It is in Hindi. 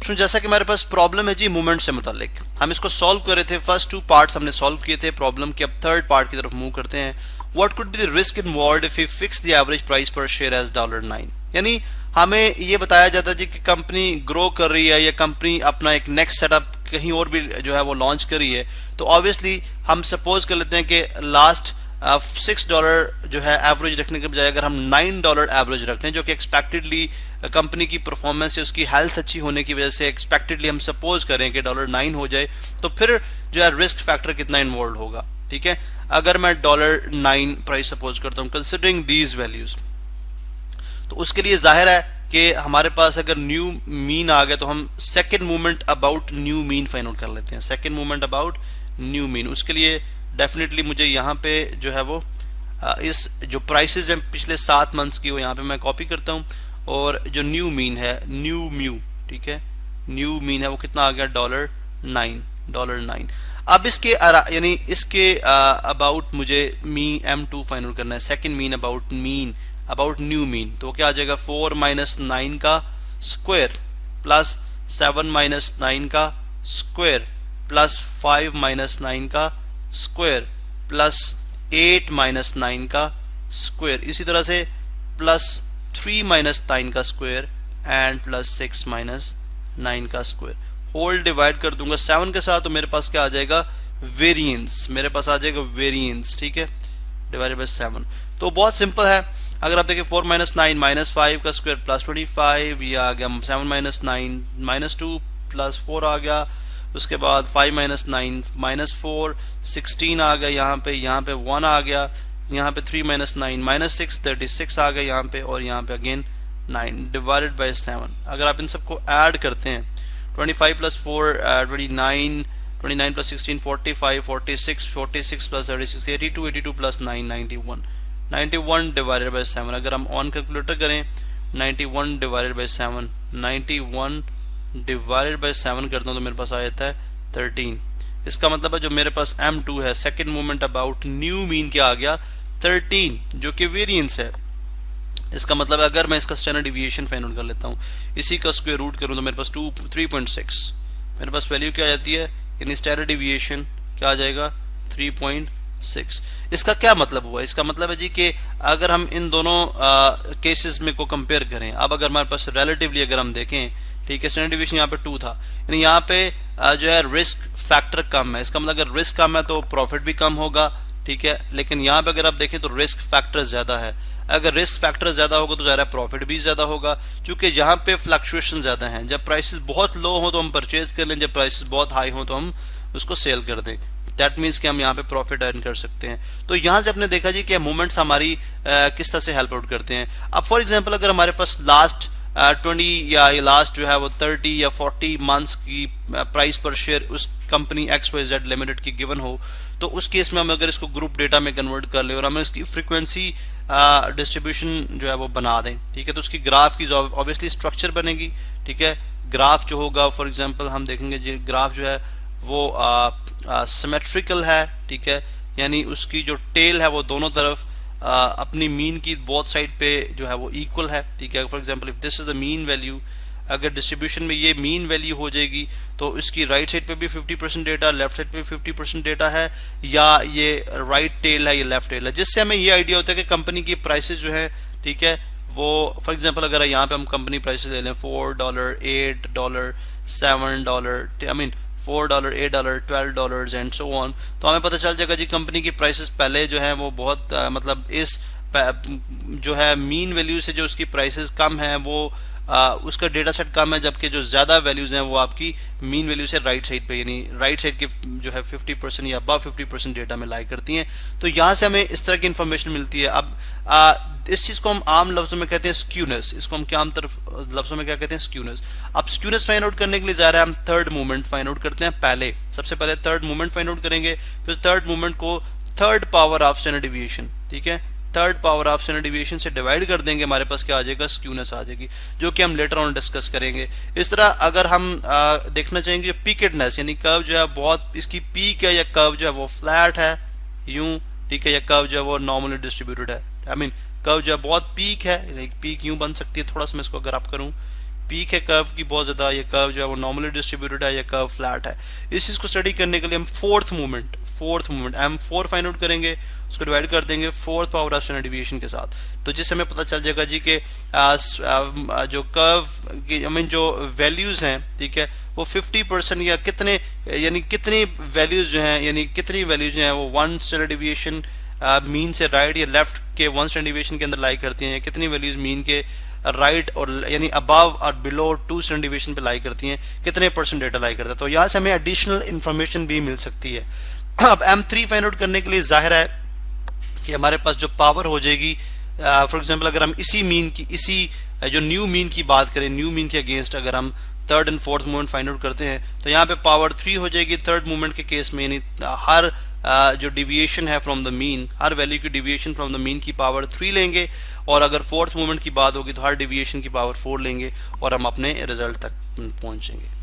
तो जैसा कि हमारे पास प्रॉब्लम है जी मूवमेंट से मुतालिक, हम इसको सॉल्व कर रहे थे, फर्स्ट 2 पार्ट्स हमने सॉल्व किए थे प्रॉब्लम के। अब थर्ड पार्ट की तरफ मूव करते हैं। What could be the risk involved if we fix the average price per share as $9। यानी हमें ये बताया जाता है जी कि कंपनी ग्रो कर रही है या कंपनी अपना एक नेक्स्ट सेटअप कहीं और भी जो है वो लॉन्च कर रही है, तो ऑब्वियसली हम सपोज कर लेते हैं कि लास्ट $6 जो है एवरेज रखने के बजाय अगर हम $9 एवरेज रखते हैं, जो कि एक्सपेक्टेडली कंपनी की परफॉर्मेंस है, उसकी हेल्थ अच्छी होने की वजह से एक्सपेक्टेडली हम सपोज करें कि $9 हो जाए, तो फिर जो है रिस्क फैक्टर कितना इन्वॉल्व होगा। ठीक है, अगर मैं $9 प्राइस सपोज करता हूं कंसिडरिंग दीज वैल्यूज, तो उसके लिए जाहिर है कि हमारे पास अगर न्यू मीन आ गया तो हम second movement about new mean find out कर लेते हैं। Second movement about new mean, उसके लिए डेफिनेटली मुझे यहाँ पे जो है वो इस जो प्राइसेस हैं पिछले 7 मंथ्स की वो यहाँ पे मैं कॉपी करता हूँ, और जो न्यू मीन है न्यू म्यू, ठीक है, न्यू मीन है वो कितना आ गया $9। अब इसके यानी इसके अबाउट मुझे M2 फाइंड आउट करना है, second mean about new mean, तो क्या आ जाएगा 4 - 9 का स्क्वायर प्लस 7 - 9 का स्क्वायर प्लस 5 - 9 का स्क्वायर प्लस 8 - 9 का स्क्वायर, इसी तरह से प्लस 3 - 9 का स्क्वायर एंड प्लस 6 - 9 का स्क्वायर, होल डिवाइड कर दूंगा 7 के साथ, तो मेरे पास क्या आ जाएगा वेरिएंस, मेरे पास आ जाएगा वेरिएंस, ठीक है, डिवाइडेड बाय 7। तो बहुत सिंपल है, अगर आप देखिए 4 - 9 - 5 का स्क्वायर प्लस 25, ये आ गया 7 - 9 - 2 प्लस 4 आ गया, उसके बाद 5 - 9 - 4 16 आ गया, यहाँ पे 1 आ गया, यहाँ पे 3 - 9 - 6 36 आ गया यहाँ पे, और यहाँ पे अगेन 9 डिवाइडेड बाय 7। अगर आप इन सबको ऐड करते हैं 25 + 4 29, 29 + 16 45, 46 46 + 36 82, 82 + 9 91, 91 डिवाइडेड बाय 7। अगर हम ऑन कैलकुलेटर करें 91 डिवाइडेड बाय 7, 91 डिवाइडेड बाय 7 करता हूं तो मेरे पास आ जाता है 13। इसका मतलब है जो मेरे पास M2 है, second movement about new mean क्या आ गया 13, जो कि वेरिएंस है। इसका मतलब है अगर मैं इसका स्टैंडर्ड डिविएशन फाइंड आउट कर लेता हूँ, इसी का स्क्वायर रूट करूँ तो मेरे पास 3.6 मेरे पास वैल्यू क्या आ जाती है, यानी स्टैंडर्ड डिविएशन क्या आ जाएगा 3.6। इसका क्या मतलब हुआ, इसका मतलब है जी कि अगर हम इन दोनों केसेस में को कंपेयर करें, अब अगर हमारे पास रिलेटिवली अगर हम देखें, ठीक है, स्टैंडर्ड डिविएशन यहाँ पे 2 था, यानी यहाँ पे जो है रिस्क फैक्टर कम है, इसका मतलब अगर रिस्क कम है तो प्रॉफिट भी कम होगा, ठीक है, लेकिन यहाँ पे अगर आप देखें तो रिस्क फैक्टर ज्यादा है। अगर रिस्क फैक्टर ज्यादा होगा तो ज़्यादा प्रॉफिट भी ज्यादा होगा, क्योंकि यहाँ पे फ्लक्चुएशन ज्यादा हैं। जब प्राइसेस बहुत लो हो तो हम परचेज कर लें, जब प्राइसेस बहुत हाई हो तो हम उसको सेल कर दें, दैट मीन्स कि हम यहाँ पे प्रॉफिट अर्न कर सकते हैं। तो यहाँ से आपने देखा जी कि मूवमेंट्स हमारी किस तरह से हेल्प आउट करते हैं। अब फॉर एग्जांपल अगर हमारे पास लास्ट 20 या लास्ट जो है वो 30 या 40 मंथ्स की प्राइस पर शेयर उस कंपनी XYZ लिमिटेड की गिवन हो, तो उस केस में हम अगर इसको ग्रुप डेटा में कन्वर्ट कर ले और हमें इसकी फ्रीक्वेंसी डिस्ट्रीब्यूशन जो है वो बना दें, ठीक है, तो उसकी ग्राफ की ऑब्वियसली स्ट्रक्चर बनेगी, ठीक है। ग्राफ जो होगा फॉर एग्जांपल हम देखेंगे जी ग्राफ जो है वो सिमेट्रिकल है, ठीक है, यानी उसकी जो टेल है वो दोनों तरफ अपनी मीन की बोथ साइड पे जो है वो इक्वल है, ठीक है। For example if this is the mean value, अगर डिस्ट्रीब्यूशन में ये मीन वैल्यू हो जाएगी तो इसकी राइट साइड पे भी 50% डेटा, लेफ्ट साइड पे 50% डेटा है, या ये राइट टेल है, ये लेफ्ट टेल है, जिससे हमें ये आइडिया होता है कि कंपनी की प्राइसेस जो है, ठीक है, वो फॉर एग्जांपल अगर यहाँ पे हम कंपनी प्राइसेस ले लें $4, $8, $7, I mean $4, $8, $12 and so on, तो हमें पता चल जाएगा जी कंपनी की प्राइसेस पहले जो है वो बहुत मतलब इस जो है मीन वैल्यू से जो उसकी प्राइसेस कम है वो उसका डेटा सेट कम है, जबकि जो ज्यादा वैल्यूज हैं वो आपकी मीन वैल्यू से राइट साइड पे, यानी राइट साइड की जो है 50% या अबव 50% डेटा में लाई करती हैं। तो यहाँ से हमें इस तरह की इंफॉर्मेशन मिलती है। अब इस चीज को हम आम लफ्जों में कहते हैं स्क्यूनेस, इसको हम क्या आम लफ्जों में क्या कहते हैं स्क्यूनेस। अब स्क्यूनेस फाइंड आउट करने के लिए ज़ाहिर है हम थर्ड मूवमेंट फाइंड आउट करते हैं, पहले सबसे पहले थर्ड मूवमेंट फाइंड आउट करेंगे, फिर थर्ड मूवमेंट को third power of standard deviation, ठीक है, third power of standard deviation से डिवाइड कर देंगे, हमारे पास क्या आ जाएगा स्क्यूनेस आ जाएगी, जो कि हम लेटर ऑन डिस्कस करेंगे। इस तरह अगर हम देखना चाहेंगे पीकेडनेस, यानी कर्व जो है बहुत इसकी पीक है या कर्व जो है वो फ्लैट है यूं, ठीक है, या कर्व जो है वो नॉर्मली डिस्ट्रीब्यूटेड है, आई मीन कर्व जो है बहुत पीक है, एक पीक यूं बन सकती है, थोड़ा सा मैं इसको अगर आप करूं पीक है कर्व की बहुत ज़्यादा, ये कर्व जो है वो नॉर्मली डिस्ट्रीब्यूटेड है, या कर्व फ्लैट है। इस चीज़ को स्टडी करने के लिए हम fourth movement M4 find out करेंगे, उसको डिवाइड कर देंगे fourth power of standard deviation के साथ। तो जिससे हमें पता चल जाएगा जी कि जो कर्व की जो वैल्यूज हैं, ठीक है, वो 50% या कितने, यानी कितनी वैल्यूज जो हैं, यानी कितनी वैल्यूज जो हैं वो 1 स्टैंडर्ड डिविएशन मीन से राइट या लेफ्ट के 1 स्टैंडर्ड डिविएशन के अंदर लाई करती हैं, या कितनी वैल्यूज मीन के राइट और यानी अबव और बिलो 2 स्टैंडर्ड डिविएशन पे लाई करती हैं, कितने % डेटा लाई करता है। तो यहाँ से हमें एडिशनल इंफॉर्मेशन भी मिल सकती है। अब M3 फाइंड आउट करने के लिए जाहिर है कि हमारे पास जो पावर हो जाएगी, फॉर एग्जांपल अगर हम इसी मीन की, इसी जो न्यू मीन की बात करें, न्यू मीन के अगेंस्ट अगर हम third and fourth movement find out करते हैं, तो यहाँ पे पावर 3 हो जाएगी थर्ड मूवमेंट के केस में, यानी हर जो डिविएशन है from the mean, her value की डिविएशन फ्रॉम द मीन की पावर 3 लेंगे, और अगर फोर्थ मूवमेंट की बात होगी तो हर डिविएशन की पावर 4 लेंगे, और हम अपने रिजल्ट तक पहुंचेंगे।